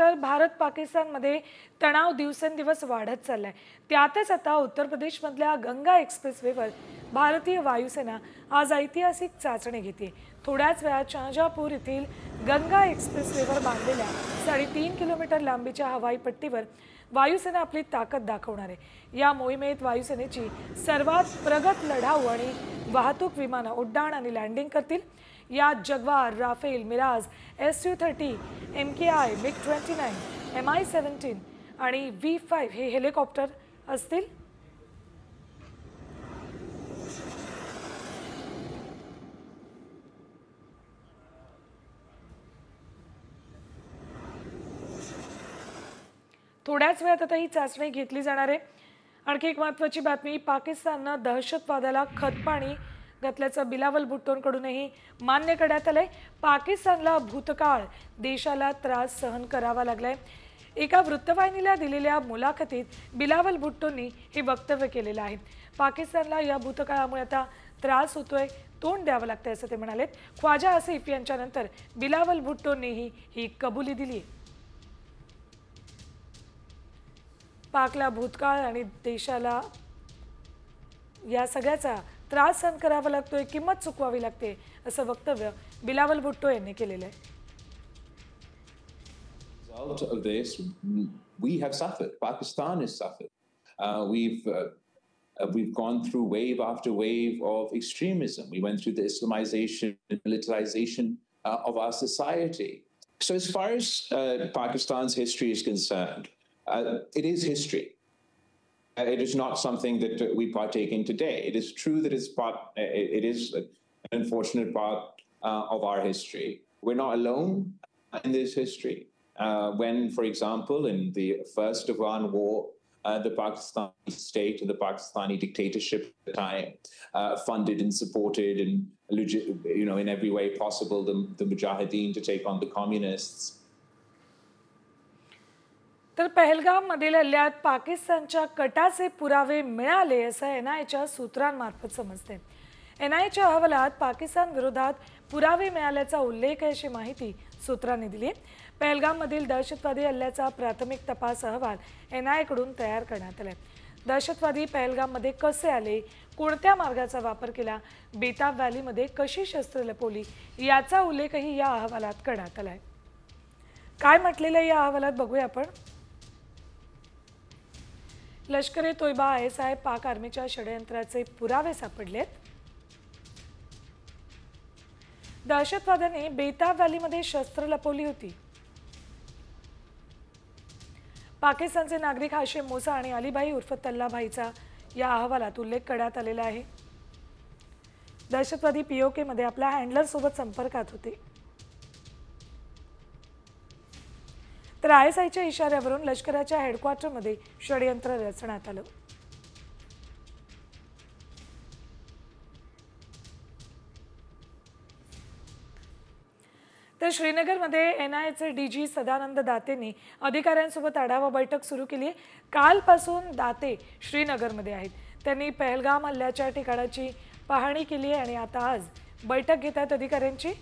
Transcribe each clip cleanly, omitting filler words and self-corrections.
तर भारत पाकिस्तानमध्ये तणाव दिवसेंदिवस वाढत चाललाय। त्यातच आता उत्तर प्रदेशमधल्या गंगा एक्सप्रेसवेवर भारतीय वायुसेना आज ऐतिहासिक चाचणी घेते। थोड्याच वेळात शाहजहांपूर येथील गंगा एक्सप्रेसवेवर बांधलेल्या 3.5 किलोमीटर लांबीच्या हवाई पट्टीवर वायुसेना आपली ताकद दाखवणार आहे। या मोहिमेत वायुसेनेची सर्वात प्रगत लढाऊ आणि वाहतूक विमानं उड्डाण आणि लँडिंग करतील। या जगवार, Rafale, Miraj, Su-30, MKI, MiG-29, Mi-17 आणि V-5 हे हेलिकॉप्टर असतील। थोड्याच वेळात आता ही चाचणी घेतली जाणार आहे। आणखी एक महत्त्वाची बातमी, पाकिस्ताननं दहशतवादाला खतपाणी घातल्याचं बिलावल भुट्टोंकडूनही मान्य करण्यात आलंय। पाकिस्तानला भूतकाळ देशाला त्रास सहन करावा लागलाय। एका वृत्तवाहिनीला दिलेल्या मुलाखतीत बिलावल भुट्टोंनी हे वक्तव्य केलेलं आहे। पाकिस्तानला या भूतकाळामुळे आता त्रास होतोय, तोंड द्यावं लागतंय असं ते म्हणालेत। ख्वाजा आसिफ यांच्यानंतर बिलावल भुट्टोंनीही ही कबुली दिली आहे। पाकला भूतकाळ आणि देशाला या सगळ्याचा त्रास सहन करावा लागतोय, किंमत चुकवावी लागते असं वक्तव्य बिलावल भुट्टो यांनी केलेलं आहे। Result of this, we have suffered. Pakistan has suffered. We've gone through wave after wave of extremism. We went through the Islamization, militarization of our society. So as far as Pakistan's history is concerned, it is history. It is not something that we partake in today. It is true that it is an unfortunate part of our history. We're not alone in this history. When, for example, in the first Afghan war, the Pakistani state and the Pakistani dictatorship at the time funded and supported and, in every way possible the Mujahideen to take on the communists. तर पहलगाम मधील हल्ल्यात पाकिस्तानच्या कटाचे पुरावे मिळाले असं एनआयच्या सूत्रांमार्फत समजते। एनआयच्या अहवालात पाकिस्तान विरोधात पुरावे मिळाल्याचा उल्लेख आहे अशी माहिती सूत्रांनी दिली आहे। पहलगाम मधील दहशतवादी हल्ल्याचा प्राथमिक तपास अहवाल एनआयकडून तयार करण्यात आलाय। दहशतवादी पहलगाम मध्ये कसे आले, कोणत्या मार्गाचा वापर केला, बेताब व्हॅलीमध्ये कशी शस्त्र लपवली याचा उल्लेखही या अहवालात करण्यात आलाय। काय म्हटलेलं या अहवालात बघूया आपण। लष्कर-ए-तोयबा ISI पाक आर्मीच्या षडयंत्राचे पुरावे सापडलेत। दहशतवाद्यांनी बेताब व्हॅलीमध्ये शस्त्र लपवली होती। पाकिस्तानचे नागरिक हाशिम मूसा आणि अलीभाई उर्फ तल्लाभाईचा या अहवालात उल्लेख करण्यात आलेला आहे। दहशतवादी POK मध्ये आपल्या हँडलर सोबत संपर्कात होते। तर ISIच्या इशाऱ्यावरून लष्कराच्या हेडक्वार्टरमध्ये षडयंत्र रचण्यात आलं। तर श्रीनगरमध्ये एनआयचे DG सदानंद दातेंनी अधिकाऱ्यांसोबत आढावा बैठक सुरू केली आहे। कालपासून दाते श्रीनगरमध्ये आहेत। त्यांनी पहलगाम हल्ल्याच्या ठिकाणाची पाहणी केली आहे आणि आता आज बैठक घेतात अधिकाऱ्यांची।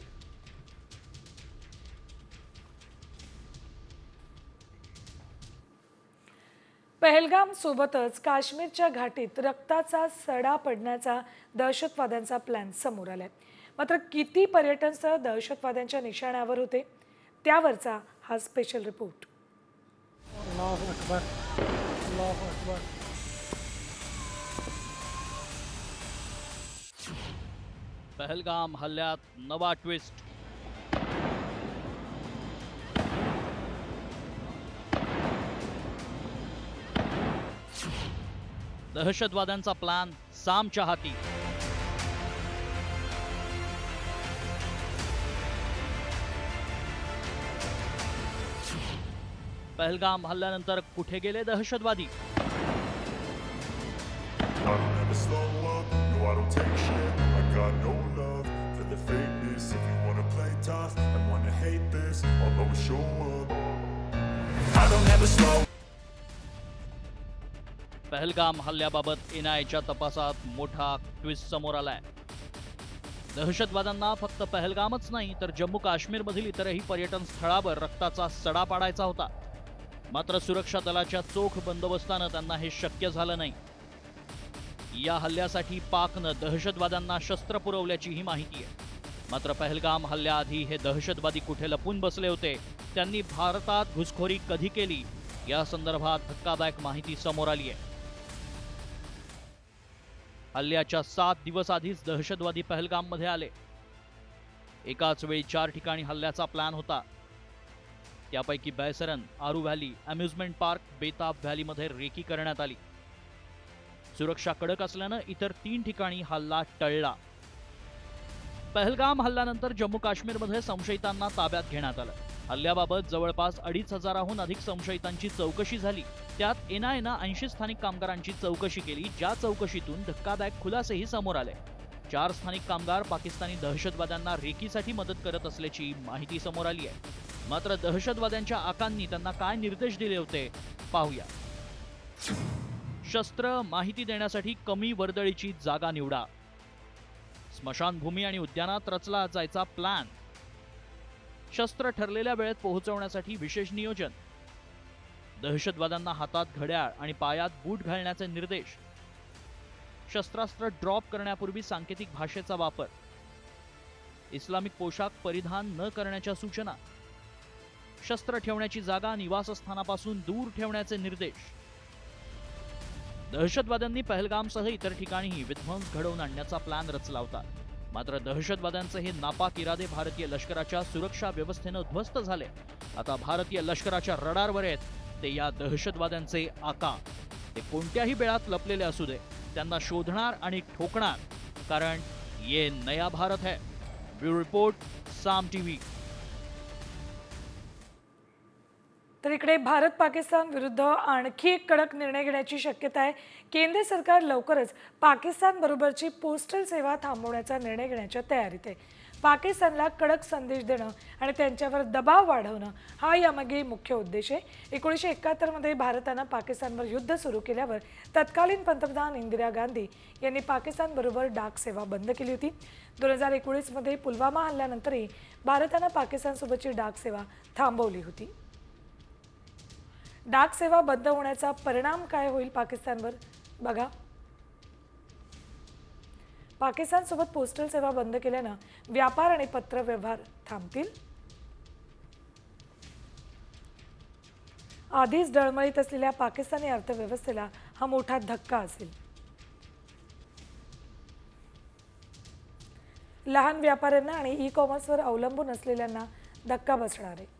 पहलगाम सोबतच काश्मीरच्या घाटीत रक्ताचा सडा पडण्याचा दहशतवाद्यांचा प्लॅन समोर आलाय। मात्र किती पर्यटन स्थळ दहशतवाद्यांच्या निशाण्यावर होते त्यावरचा हा स्पेशल रिपोर्ट। अल्लाहू अकबर, अल्लाहू अकबर। पहलगाम हल्ल्यात नवा ट्विस्ट। दहशतवाद्यांचा प्लॅन सामच्या हाती। पहलगाम हल्ल्यानंतर कुठे गेले दहशतवादी? पहलगाम हल्ल्याबाबत एनआयच्या तपासात मोठा ट्विस्ट समोर आलाय। दहशतवाद्यांना फक्त पहलगामच नाही तर जम्मू काश्मीरमधील इतरही पर्यटन स्थळावर रक्ताचा सडा पाडायचा होता. मात्र सुरक्षा दलाच्या चोख बंदोबस्तानं त्यांना हे शक्य झालं नाही. या हल्ल्यासाठी पाकनं दहशतवाद्यांना शस्त्र पुरवल्याचीही माहिती आहे. मात्र पहलगाम हल्ल्याआधी हे दहशतवादी कुठे लपून बसले होते, त्यांनी भारतात घुसखोरी कधी केली, या संदर्भात धक्कादायक माहिती समोर आली आहे. हल्ल्याच्या 7 दिवस आधीच दहशतवादी पहलगाममध्ये आले. एकाच वेळी 4 ठिकाणी हल्ल्याचा प्लॅन होता. त्यापैकी बैसरन, आरू व्हॅली, अम्युजमेंट पार्क, बेताब व्हॅलीमध्ये रेकी करण्यात आली. सुरक्षा कडक असल्यानं इतर 3 ठिकाणी हल्ला टळला. पहलगाम हल्ल्यानंतर जम्मू काश्मीरमध्ये संशयितांना ताब्यात घेण्यात आलं. हल्ल्याबाबत जवळपास 2,500हून अधिक संशयितांची चौकशी झाली. त्यात एनआयएनं 80 स्थानिक कामगारांची चौकशी केली, ज्या चौकशीतून धक्कादायक खुलासेही समोर आले. 4 स्थानिक कामगार पाकिस्तानी दहशतवाद्यांना रेकीसाठी मदत करत असल्याची माहिती समोर आली आहे. मात्र दहशतवाद्यांच्या आकांनी त्यांना काय निर्देश दिले होते पाहूया. शस्त्र माहिती देण्यासाठी कमी वर्दळीची जागा निवडा. स्मशानभूमी आणि उद्यानात रचला जायचा प्लॅन. शस्त्र ठरलेल्या वेळेत पोहोचवण्यासाठी विशेष नियोजन. दहशतवाद्यांना हातात घड्याळ आणि पायात बूट घालण्याचे निर्देश. शस्त्रास्त्र ड्रॉप करण्यापूर्वी सांकेतिक भाषेचा वापर. इस्लामिक पोशाख परिधान न करण्याच्या सूचना. शस्त्र ठेवण्याची जागा निवासस्थानापासून दूर ठेवण्याचे निर्देश. दहशतवाद्यांनी पहलगामसह इतर ठिकाणीही विध्वंस घडवून आणण्याचा प्लॅन रचला होता. मात्र दहशतवाद्यांचे हे नापाक इरादे भारतीय लष्कराच्या सुरक्षा व्यवस्थेनं उद्ध्वस्त झाले. आता भारतीय लष्कराच्या रडारवर आहेत ते या दहशतवाद्यांचे आका. ते कोणत्याही बेळात लपलेले असू दे, त्यांना शोधणार आणि ठोकणार, कारण ये नया भारत है. ब्युरो रिपोर्ट, साम टीव्ही. तर इकडे भारत पाकिस्तान विरुद्ध आणखी एक कडक निर्णय घेण्याची शक्यता आहे. केंद्र सरकार लवकरच पाकिस्तान बरोबरची पोस्टल सेवा थांबवण्याचा निर्णय घेण्याच्या तयारीत आहे. पाकिस्तानला कडक संदेश देणं आणि त्यांच्यावर दबाव वाढवणं हा यामागे मुख्य उद्देश आहे. 1971 मध्ये भारतानं पाकिस्तानवर युद्ध सुरू केल्यावर तत्कालीन पंतप्रधान इंदिरा गांधी यांनी पाकिस्तान बरोबर डाक सेवा बंद केली होती. 2019 मध्ये पुलवामा हल्ल्यानंतरही भारतानं पाकिस्तानसोबतची डाक सेवा थांबवली होती. डाक सेवा बंद होण्याचा परिणाम काय होईल पाकिस्तानवर बघा. पाकिस्तान सोबत पोस्टल सेवा बंद केल्यानं व्यापार आणि पत्र व्यवहार थांबतील. आधीच डळमळीत असलेल्या पाकिस्तानी अर्थव्यवस्थेला हा मोठा धक्का असेल. लहान व्यापाऱ्यांना आणि ई कॉमर्सवर अवलंबून असलेल्यांना धक्का बसणार आहे.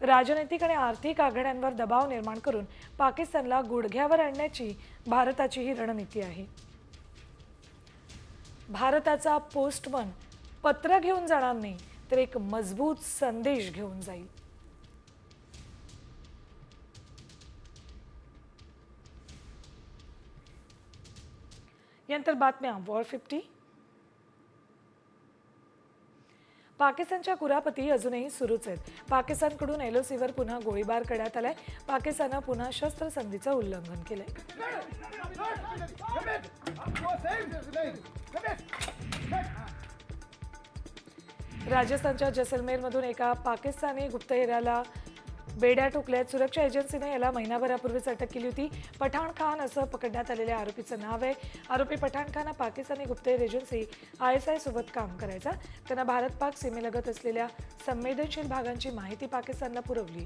राजनैतिक आणि आर्थिक आघाड्यांवर दबाव निर्माण करून पाकिस्तानला गुडघ्यावर आणण्याची भारताची ही रणनीती आहे. भारताचा पोस्टमन पत्र घेऊन जाणार नाही, तर एक मजबूत संदेश घेऊन जाईल. यानंतर बातम्या वॉर 50. पाकिस्तानच्या कुरापती अजूनही सुरूच आहेत. पाकिस्तानकडून LOCवर पुन्हा गोळीबार करण्यात आलाय. पाकिस्ताननं पुन्हा शस्त्रसंधीचं उल्लंघन केलंय. राजस्थानच्या जैसलमेरमधून एका पाकिस्तानी गुप्तहेराला बेड्या ठोकल्यात. सुरक्षा एजन्सीने याला महिनाभरापूर्वीच अटक केली होती. पठाण खान असं पकडण्यात आलेल्या आरोपीचं नाव आहे. आरोपी पठाण खान पाकिस्तानी गुप्तहेर एजन्सी ISI सोबत काम करायचा. त्यांना भारत पाक सीमेलगत असलेल्या संवेदनशील भागांची माहिती पाकिस्तानला पुरवली.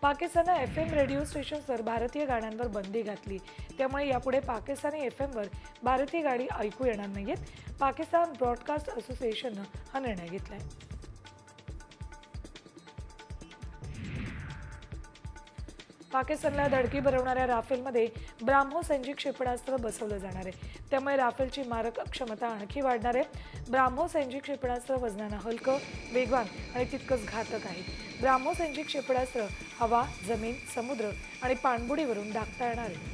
पाकिस्ताननं FM रेडिओ स्टेशन्सवर भारतीय गाण्यांवर बंदी घातली. त्यामुळे यापुढे पाकिस्तानी FMवर भारतीय गाणी ऐकू येणार नाहीयेत. पाकिस्तान ब्रॉडकास्ट असोसिएशननं हा निर्णय घेतलाय. पाकिस्तानला धडकी भरवणाऱ्या राफेलमध्ये ब्राह्मोस एनजी क्षेपणास्त्र बसवलं जाणार आहे. त्यामुळे राफेलची मारक क्षमता आणखी वाढणार आहे. ब्राह्मोस एनजी क्षेपणास्त्र वजनानं हलकं, वेगवान आणि तितकंच घातक आहे. ब्राह्मोस एनजी क्षेपणास्त्र हवा, जमीन, समुद्र आणि पाणबुडीवरून डागता येणार आहे.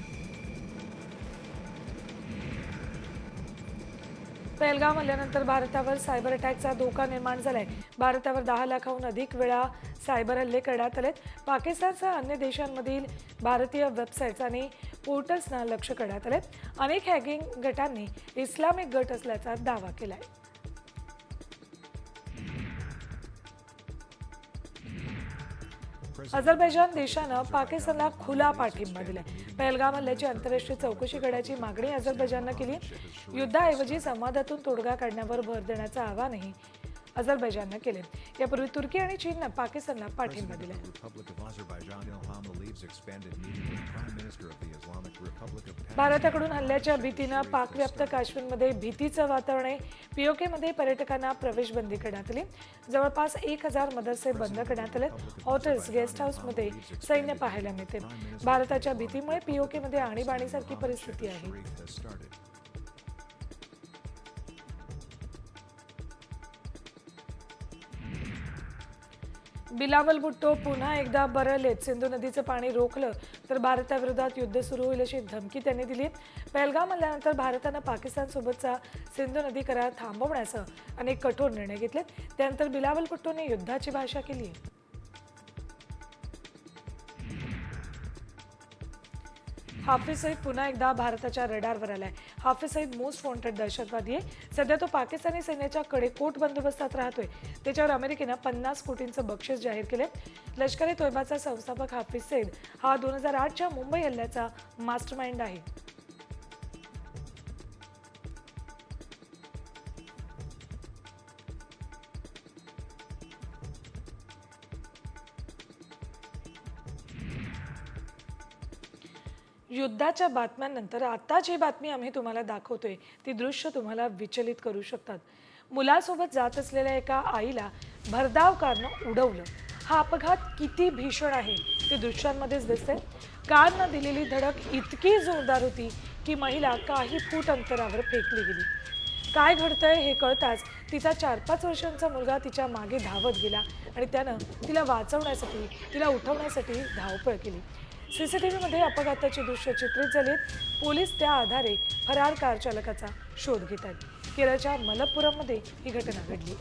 पहलगाम हल्ल्यानंतर भारतावर सायबर अटॅकचा धोका निर्माण झालाय. भारतावर 10 लाखाहून अधिक वेळा सायबर हल्ले करण्यात आलेत. पाकिस्तानसह अन्य देशांमधील भारतीय वेबसाईट्स आणि पोर्टल्सना लक्ष्य करण्यात आले. अनेक हॅकिंग गटांनी इस्लामिक गट असल्याचा दावा केलाय. अझरबैजान देशानं पाकिस्तानला खुला पाठिंबा दिलाय. पहलगाम हल्ल्याची आंतरराष्ट्रीय चौकशी करण्याची मागणी अझरबैजाननं केली. युद्धाऐवजी संवादातून तोडगा काढण्यावर भर देण्याचं आवाहनही अझरबैजाननं केले. यापूर्वी तुर्की आणि चीननं पाकिस्तानला पाठिंबा दिला. भारताकडून हल्ल्याच्या भीतीनं पाकव्याप्त काश्मीरमध्ये भीतीचं वातावरण आहे. पीओकेमध्ये पर्यटकांना प्रवेशबंदी करण्यात आली. जवळपास 1000 मदरसे बंद करण्यात आले. हॉटेल्स, गेस्ट हाऊसमध्ये सैन्य पाहायला मिळते. भारताच्या भीतीमुळे पीओकेमध्ये आणीबाणीसारखी परिस्थिती आहे. बिलावल भुट्टो पुन्हा एकदा बरळलेत. सिंधू नदीचं पाणी रोखलं तर भारताविरोधात युद्ध सुरू होईल अशी धमकी त्यांनी दिली. पहलगाम हल्ल्यानंतर भारतानं पाकिस्तानसोबतचा सिंधू नदी करार थांबवण्यासह अनेक कठोर निर्णय घेतले. त्यानंतर बिलावल भुट्टोने युद्धाची भाषा केली आहे. हाफिज सईद पुन्हा एकदा भारताच्या रडारवर आलाय. हाफिज सईद मोस्ट वॉन्टेड दहशतवादी आहे. सध्या तो पाकिस्तानी सैन्याच्या कडेकोट बंदोबस्तात राहतोय. त्याच्यावर अमेरिकेनं 50 कोटींचं बक्षीस जाहीर केलंय. लष्कर ए तोयबाचा संस्थापक हाफिज सईद हा 2008च्या मुंबई हल्ल्याचा मास्टरमाइंड आहे. युद्धाच्या बातम्यांनंतर आता जी बातमी आम्ही तुम्हाला दाखवतोय ती दृश्य तुम्हाला विचलित करू शकतात. मुलासोबत जात असलेल्या एका आईला भरधाव कारनं उडवलं. हा अपघात किती भीषण आहे ते दृश्यांमध्येच दिसते. कारनं दिलेली धडक इतकी जोरदार होती की महिला काही फूट अंतरावर फेकली गेली. काय घडतंय हे कळताच तिचा 4-5 वर्षांचा मुलगा तिच्या मागे धावत गेला आणि त्यानं तिला वाचवण्यासाठी, तिला उठवण्यासाठी धावपळ केली. सीसीटीव्हीमध्ये अपघाताची दृश्य चित्रित झालीत. पोलीस त्या आधारे फरार कार चालकाचा शोध घेत आहेत. केरळच्या मलप्पुरममध्ये ही घटना घडली.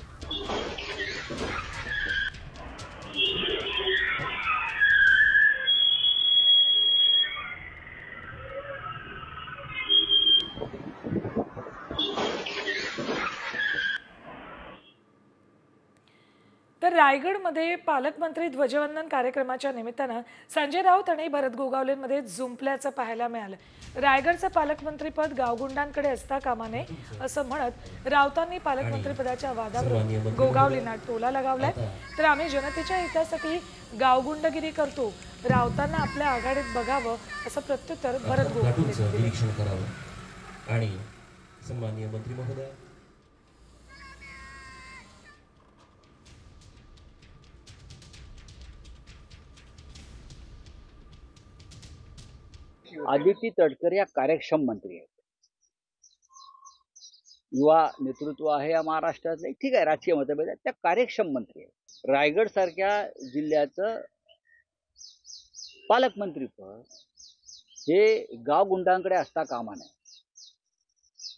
तर रायगडमध्ये पालकमंत्री ध्वजवंदन कार्यक्रमाच्या निमित्तानं संजय राऊत आणि भरत गोगावलेंमध्ये जुंपल्याचं पाहायला मिळालं. रायगडचं पालकमंत्रीपद गावगुंडांकडे असता कामा नये असं म्हणत राऊतांनी पालकमंत्रीपदाच्या वादावर गोगावलेंना टोला लगावलाय. तर आम्ही जनतेच्या हितासाठी गावगुंडगिरी करतो, राऊतांना आपल्या आघाडीत बघावं असं प्रत्युत्तर भरत गोगावलेंनी दिलं. आणि सन्माननीय मंत्री महोदय, आदिती तटकरे या कार्यक्षम मंत्री आहेत. युवा नेतृत्व आहे या महाराष्ट्रातले, ठीक आहे, राजकीय मतभेद आहेत, त्या कार्यक्षम मंत्री आहेत. रायगड सारख्या जिल्ह्याचं पालकमंत्रीपद हे गावगुंडांकडे असता कामा नये.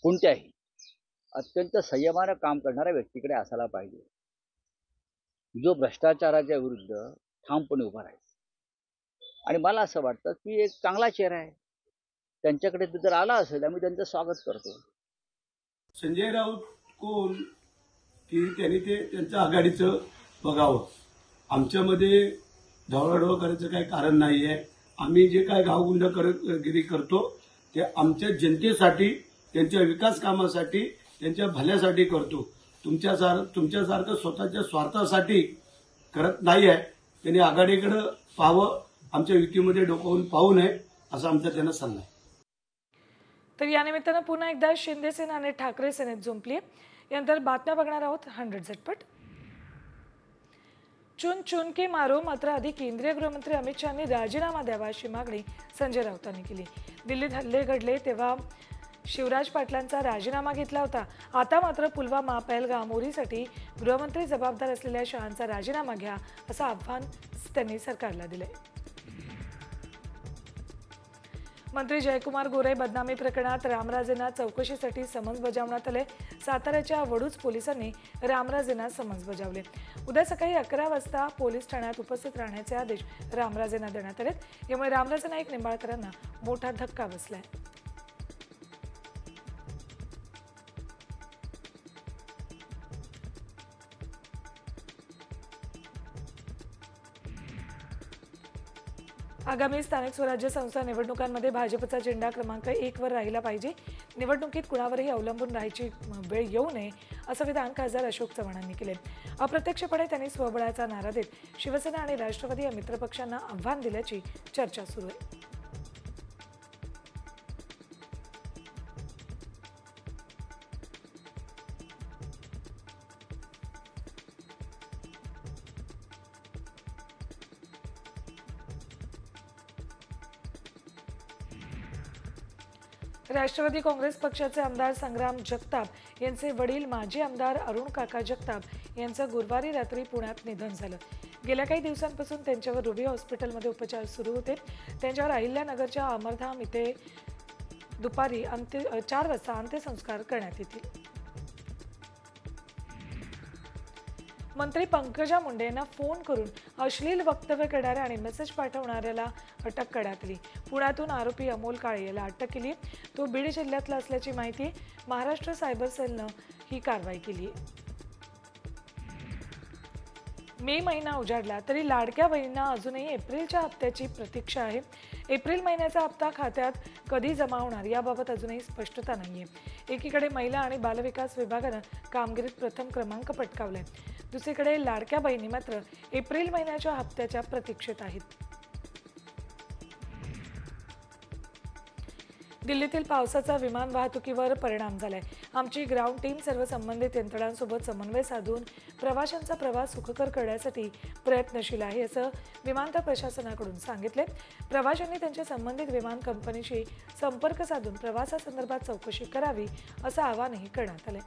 कोणत्याही अत्यंत संयमानं काम करणाऱ्या व्यक्तीकडे असायला पाहिजे, जो भ्रष्टाचाराच्या विरुद्ध ठामपणे उभा राहील. आणि मला असं वाटतं की एक चांगला चेहरा आहे, त्यांच्याकडे जर आला असेल आम्ही त्यांचं स्वागत करतो. संजय राऊत कोण की त्यांनी ते त्यांचं आघाडीचं बघावं. आमच्यामध्ये ढवळाढवळ करायचं काही कारण नाही आहे. आम्ही जे काय गावगुंडगिरी करतो ते आमच्या जनतेसाठी, त्यांच्या विकास कामासाठी, त्यांच्या भल्यासाठी करतो. तुमच्यासारखं स्वतःच्या स्वार्थासाठी करत नाही आहे. त्यांनी आघाडीकडे पाहावं, आमच्या युतीमध्ये डोकावून पाहू नये असा आमचा त्यांना सल्ला आहे. तर या निमित्तानं पुन्हा एकदा शिंदे सेना आणि ठाकरे सेनेत जुंपली. यानंतर बातम्या बघणार आहोत 100 झटपट. चुन चुन के मारो. मात्र आधी केंद्रीय गृहमंत्री अमित शहानी राजीनामा द्यावा अशी मागणी संजय राऊतांनी केली. दिल्लीत हल्ले घडले तेव्हा शिवराज पाटलांचा राजीनामा घेतला होता. आता मात्र पुलवामा, पहलगाम, उरीसाठी गृहमंत्री जबाबदार असलेल्या शहांचा राजीनामा घ्या असं आव्हान त्यांनी सरकारला दिलंय. मंत्री जयकुमार गोरे बदनामी प्रकरणात रामराजेंना चौकशीसाठी समन्स बजावण्यात आले. साताऱ्याच्या वडूज पोलिसांनी रामराजेंना समन्स बजावले. उद्या सकाळी 11 वाजता पोलीस ठाण्यात उपस्थित राहण्याचे आदेश रामराजेंना देण्यात आले. यामुळे रामराजे नाईक निंबाळकरांना मोठा धक्का बसलाय. आगामी स्थानिक स्वराज्य संस्था निवडणुकांमध्ये भाजपचा झेंडा क्रमांक 1 वर राहिला पाहिजे. निवडणुकीत कुणावरही अवलंबून राहायची वेळ येऊ नये असं विधान खासदार अशोक चव्हाणांनी केले. अप्रत्यक्षपणे त्यांनी स्वबळाचा नारा देत शिवसेना आणि राष्ट्रवादी या मित्रपक्षांना आव्हान दिल्याची चर्चा सुरू आहे. राष्ट्रवादी काँग्रेस पक्षाचे आमदार संग्राम जगताप यांचे वडील माजी आमदार अरुण काका जगताप यांचं गुरुवारी रात्री पुण्यात निधन झालं. गेल्या काही दिवसांपासून त्यांच्यावर रुबी हॉस्पिटलमध्ये उपचार सुरू होते. त्यांच्यावर अहिल्यानगरच्या अमरधाम इथे दुपारी 4 वाजता अंत्यसंस्कार करण्यात येतील. मंत्री पंकजा मुंडे यांना फोन करून अश्लील वक्तव्य करणाऱ्या आणि मेसेज पाठवणाऱ्याला अटक करण्यात आली. पुण्यातून आरोपी अमोल काळे याला अटक केली. तो बीड जिल्ह्यातला असल्याची माहिती महाराष्ट्र सायबर सेलनं ही कारवाई केली आहे. मे महिना उजाडला तरी लाडक्या बहिणींना अजूनही एप्रिलच्या हप्त्याची प्रतीक्षा आहे. एप्रिल महिन्याचा हप्ता खात्यात कधी जमा होणार याबाबत अजूनही स्पष्टता नाहीये. एकीकडे महिला आणि बालविकास विभागानं कामगिरीत प्रथम क्रमांक पटकावलाय. दुसरीकडे लाडक्या बहिणी मात्र एप्रिल महिन्याच्या हप्त्याच्या प्रतीक्षेत आहेत. दिल्लीतील पावसाचा विमान वाहतुकीवर परिणाम झालाय. आमची ग्राउंड टीम सर्व संबंधित यंत्रणांसोबत समन्वय साधून प्रवाशांचा प्रवास सुखकर करण्यासाठी प्रयत्नशील आहे असं विमानतळ प्रशासनाकडून सांगितले. प्रवाशांनी त्यांच्या संबंधित विमान कंपनीशी संपर्क साधून प्रवासासंदर्भात चौकशी करावी असं आवाहनही करण्यात आले.